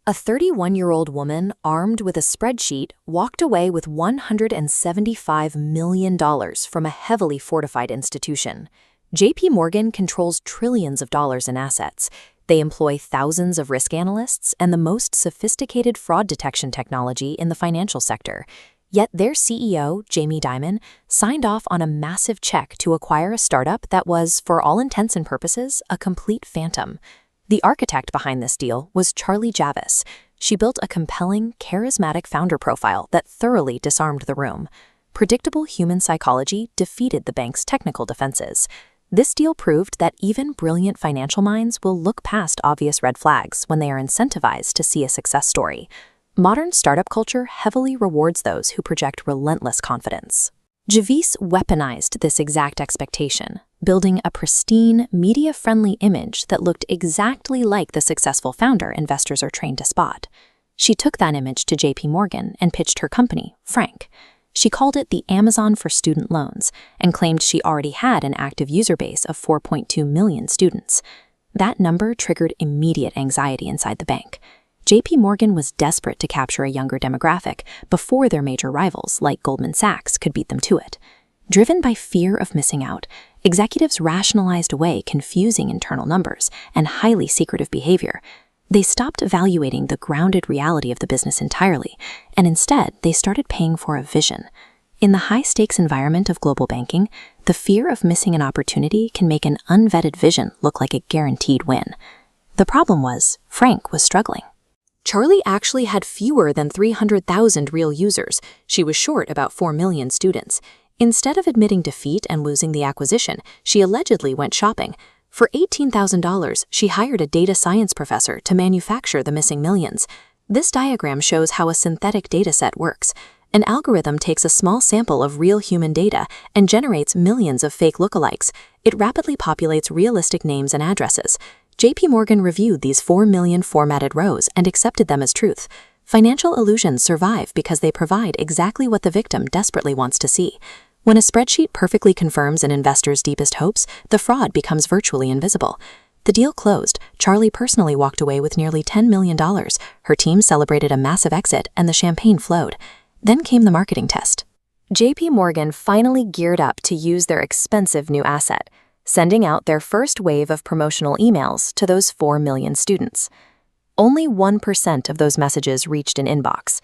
A 31-year-old woman armed with a spreadsheet walked away with $175 million from a heavily fortified institution. JP Morgan controls trillions of dollars in assets. They employ thousands of risk analysts and the most sophisticated fraud detection technology in the financial sector. Yet their CEO, Jamie Dimon, signed off on a massive check to acquire a startup that was, for all intents and purposes, a complete phantom. The architect behind this deal was Charlie Javis. She built a compelling, charismatic founder profile that thoroughly disarmed the room. Predictable human psychology defeated the bank's technical defenses. This deal proved that even brilliant financial minds will look past obvious red flags when they are incentivized to see a success story. Modern startup culture heavily rewards those who project relentless confidence. Javis weaponized this exact expectation, building a pristine, media-friendly image that looked exactly like the successful founder investors are trained to spot. She took that image to JP Morgan and pitched her company, Frank. She called it the Amazon for student loans and claimed she already had an active user base of 4.2 million students. That number triggered immediate anxiety inside the bank. JP Morgan was desperate to capture a younger demographic before their major rivals, like Goldman Sachs, could beat them to it. Driven by fear of missing out, executives rationalized away confusing internal numbers and highly secretive behavior. They stopped evaluating the grounded reality of the business entirely, and instead they started paying for a vision. In the high-stakes environment of global banking, the fear of missing an opportunity can make an unvetted vision look like a guaranteed win. The problem was, Frank was struggling. Charlie actually had fewer than 300,000 real users. She was short about 4 million students. Instead of admitting defeat and losing the acquisition, she allegedly went shopping. For $18,000, she hired a data science professor to manufacture the missing millions. This diagram shows how a synthetic dataset works. An algorithm takes a small sample of real human data and generates millions of fake lookalikes. It rapidly populates realistic names and addresses. JP Morgan reviewed these 4 million formatted rows and accepted them as truth. Financial illusions survive because they provide exactly what the victim desperately wants to see. When a spreadsheet perfectly confirms an investor's deepest hopes, the fraud becomes virtually invisible. The deal closed. Charlie personally walked away with nearly $10 million. Her team celebrated a massive exit, and the champagne flowed. Then came the marketing test. JP Morgan finally geared up to use their expensive new asset, sending out their first wave of promotional emails to those 4 million students. Only 1% of those messages reached an inbox.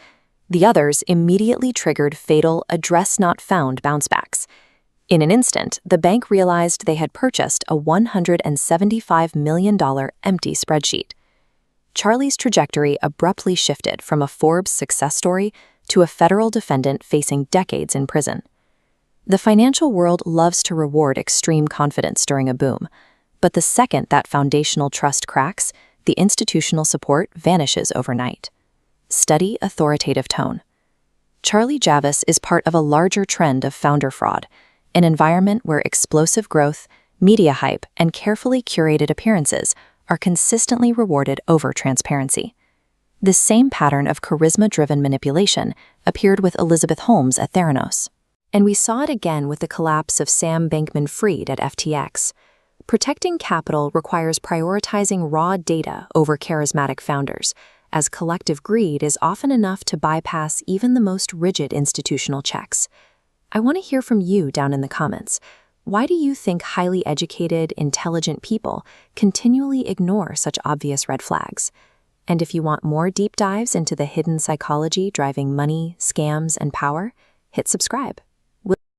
The others immediately triggered fatal address not found bouncebacks. In an instant, the bank realized they had purchased a $175 million empty spreadsheet. Charlie's trajectory abruptly shifted from a Forbes success story to a federal defendant facing decades in prison. The financial world loves to reward extreme confidence during a boom, but the second that foundational trust cracks, the institutional support vanishes overnight. Study authoritative tone. Charlie Javis is part of a larger trend of founder fraud, an environment where explosive growth, media hype, and carefully curated appearances are consistently rewarded over transparency. This same pattern of charisma-driven manipulation appeared with Elizabeth Holmes at Theranos. And we saw it again with the collapse of Sam Bankman-Fried at FTX. Protecting capital requires prioritizing raw data over charismatic founders, as collective greed is often enough to bypass even the most rigid institutional checks. I want to hear from you down in the comments. Why do you think highly educated, intelligent people continually ignore such obvious red flags? And if you want more deep dives into the hidden psychology driving money, scams, and power, hit subscribe.